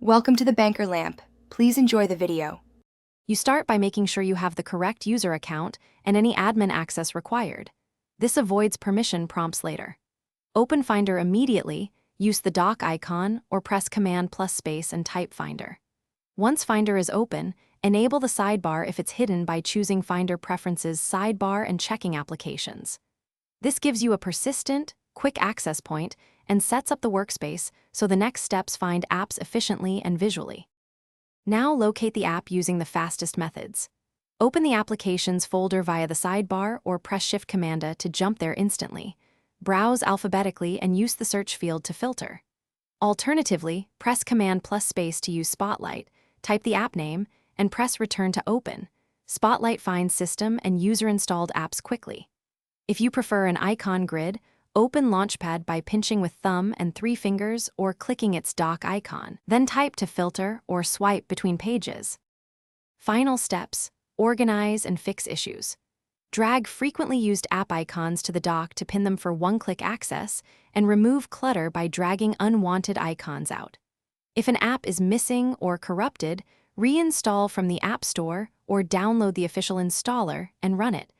Welcome to the Banker Lamp. Please enjoy the video. You start by making sure you have the correct user account and any admin access required. This avoids permission prompts later. Open Finder immediately, use the dock icon or press Command plus space and type Finder. Once Finder is open, enable the sidebar if it's hidden by choosing Finder Preferences Sidebar and checking Applications. This gives you a persistent, quick access point and sets up the workspace so the next steps find apps efficiently and visually. Now locate the app using the fastest methods. Open the Applications folder via the sidebar or press Shift-Command to jump there instantly. Browse alphabetically and use the search field to filter. Alternatively, press Command plus space to use Spotlight, type the app name, and press Return to open. Spotlight finds system and user-installed apps quickly. If you prefer an icon grid, open Launchpad by pinching with thumb and 3 fingers or clicking its dock icon, then type to filter or swipe between pages. Final steps: organize and fix issues. Drag frequently used app icons to the dock to pin them for one-click access, and remove clutter by dragging unwanted icons out. If an app is missing or corrupted, reinstall from the App Store or download the official installer and run it.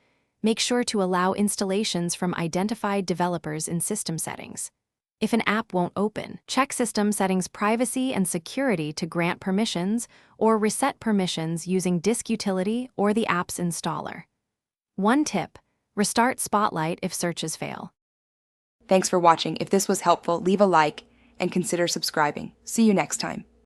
Make sure to allow installations from identified developers in system settings. If an app won't open, check system settings privacy and security to grant permissions or reset permissions using disk utility or the app's installer. One tip: restart Spotlight if searches fail. Thanks for watching. If this was helpful, leave a like and consider subscribing. See you next time.